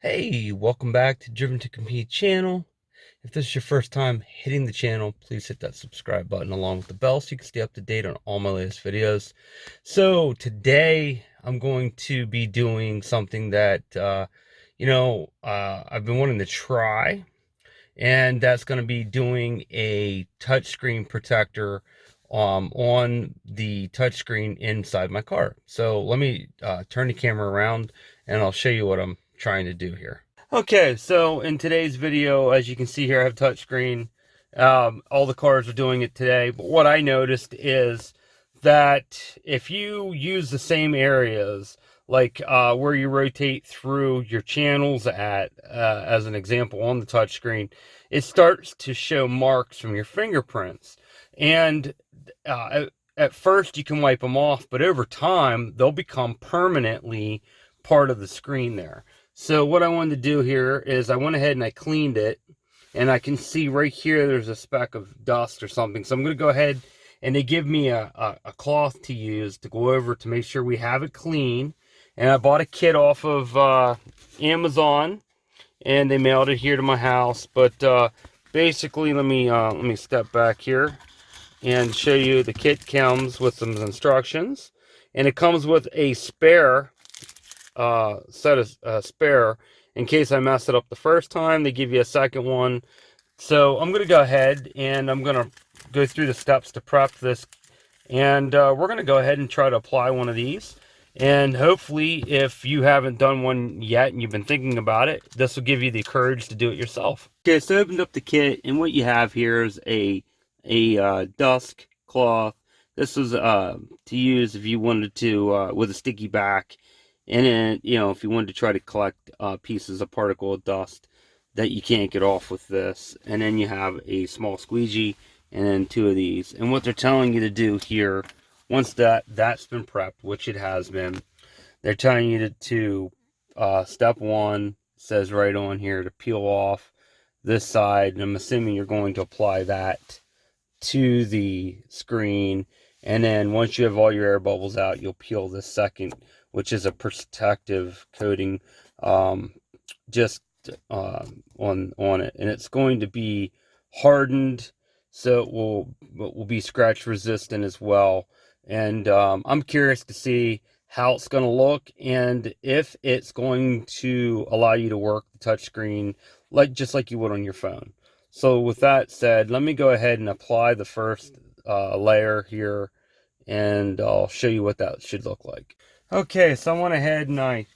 Hey, welcome back to Driven to Compete channel. If this is your first time hitting the channel, please hit that subscribe button along with the bell so you can stay up to date on all my latest videos. So today I'm going to be doing something that, I've been wanting to try, and that's going to be doing a touchscreen protector on the touchscreen inside my car. So let me turn the camera around and I'll show you what I'm trying to do here. Okay, so in today's video, as you can see here, I have touchscreen. All the cars are doing it today, but what I noticed is that if you use the same areas, like where you rotate through your channels at, as an example on the touchscreen, it starts to show marks from your fingerprints. And at first you can wipe them off, but over time they'll become permanently part of the screen there. So what I wanted to do here is I went ahead and I cleaned it, and I can see right here there's a speck of dust or something. So I'm going to go ahead, and they give me a cloth to use to go over to make sure we have it clean. And I bought a kit off of Amazon, and they mailed it here to my house. But basically, let me step back here and show you. The kit comes with some instructions, and it comes with a spare set of spare in case I mess it up the first time. They give you a second one. So I'm going to go ahead and I'm going to go through the steps to prep this, and we're going to go ahead and try to apply one of these. And hopefully, if you haven't done one yet and you've been thinking about it, this will give you the courage to do it yourself. Okay, so I opened up the kit, and what you have here is a dust cloth. This was to use if you wanted to with a sticky back, and then if you wanted to try to collect pieces of particle of dust that you can't get off with this. And then you have a small squeegee and then two of these. And what they're telling you to do here, once that's been prepped, which it has been, they're telling you to step one, says right on here, to peel off this side. And I'm assuming you're going to apply that to the screen. And then once you have all your air bubbles out, you'll peel this second, which is a protective coating, just on it, and it's going to be hardened, so it will be scratch resistant as well. And I'm curious to see how it's going to look, and if it's going to allow you to work the touchscreen just like you would on your phone. So with that said, let me go ahead and apply the first layer here, and I'll show you what that should look like. Okay, so I went ahead and I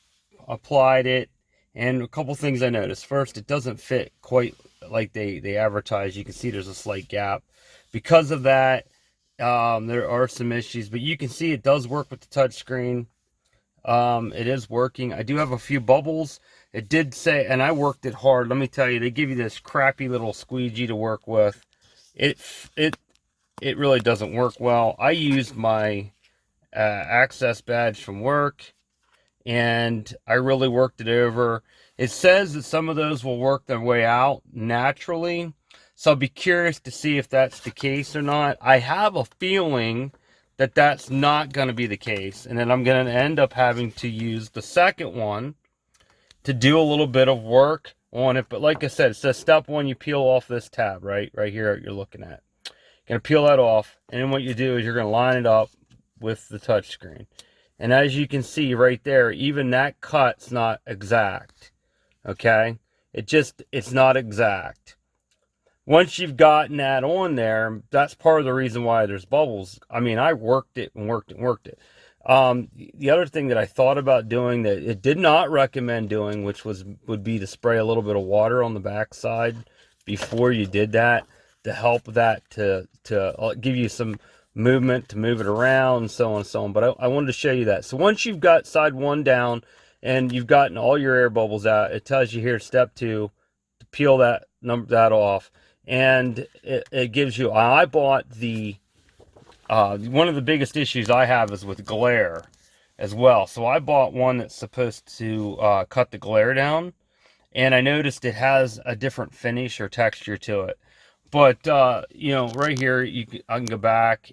applied it, and a couple things I noticed. First, it doesn't fit quite like they advertise. You can see there's a slight gap. Because of that, there are some issues, but you can see it does work with the touchscreen. It is working. I do have a few bubbles. It did say, and I worked it hard. Let me tell you, they give you this crappy little squeegee to work with. It really doesn't work well. I used my access badge from work, and I really worked it over. It says that some of those will work their way out naturally, so I'll be curious to see if that's the case or not. I have a feeling that that's not going to be the case, and then I'm going to end up having to use the second one to do a little bit of work on it. But like I said, it says step one, you peel off this tab right here you're looking at. You're going to peel that off, and then what you do is you're going to line it up with the touchscreen. And as you can see right there, even that cut's not exact. Okay? It's not exact. Once you've gotten that on there, that's part of the reason why there's bubbles. I mean, I worked it and worked it and worked it. The other thing that I thought about doing that it did not recommend doing, which would be to spray a little bit of water on the backside before you did that, to help that to give you some movement to move it around, and so on and so on. But I wanted to show you that. So once you've got side one down and you've gotten all your air bubbles out, it tells you here step two to peel that off, and it gives you. I bought the one of the biggest issues I have is with glare as well. So I bought one that's supposed to cut the glare down, and I noticed it has a different finish or texture to it. But right here, I can go back.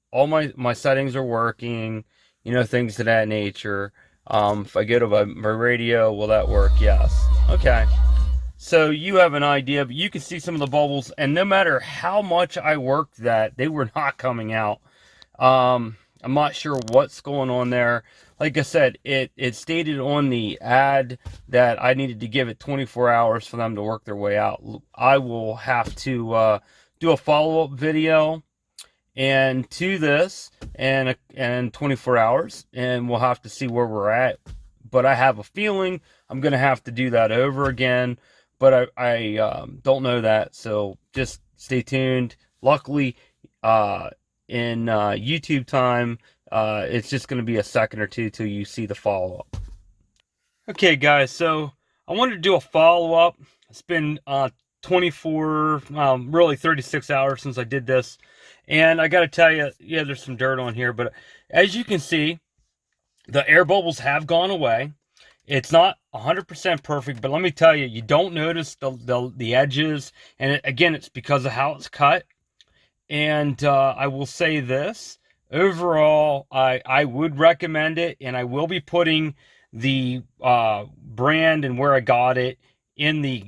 All my settings are working, things of that nature. If I go to my radio, will that work? Yes. Okay. So you have an idea, but you can see some of the bubbles, and no matter how much I worked that, they were not coming out. I'm not sure what's going on there. Like I said, it stated on the ad that I needed to give it 24 hours for them to work their way out. I will have to do a follow-up video and to this and 24 hours, and we'll have to see where we're at. But I have a feeling I'm gonna have to do that over again, but I don't know that, so just stay tuned. Luckily, in YouTube time, it's just gonna be a second or two till you see the follow-up. Okay, guys, so I wanted to do a follow-up. It's been 24, really 36 hours since I did this. And I got to tell you, yeah, there's some dirt on here, but as you can see, the air bubbles have gone away. It's not 100% perfect, but let me tell you, you don't notice the edges. And again, it's because of how it's cut. And I will say this, overall, I would recommend it, and I will be putting the brand and where I got it in the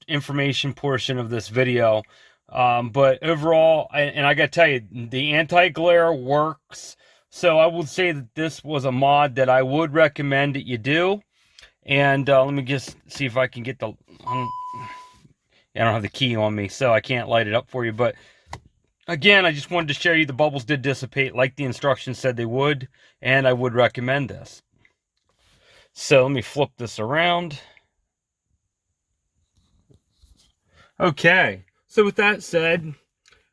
information portion of this video. But overall, and I gotta tell you, the anti-glare works. So I would say that this was a mod that I would recommend that you do. And let me just see if I can get the... I don't have the key on me, so I can't light it up for you. But again, I just wanted to show you the bubbles did dissipate like the instructions said they would, and I would recommend this. So let me flip this around. Okay, so with that said,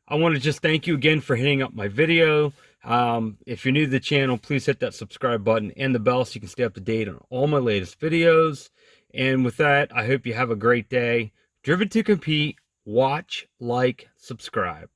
I want to just thank you again for hitting up my video. If you're new to the channel, please hit that subscribe button and the bell so you can stay up to date on all my latest videos. And with that, I hope you have a great day. Driven to compete, watch, like, subscribe.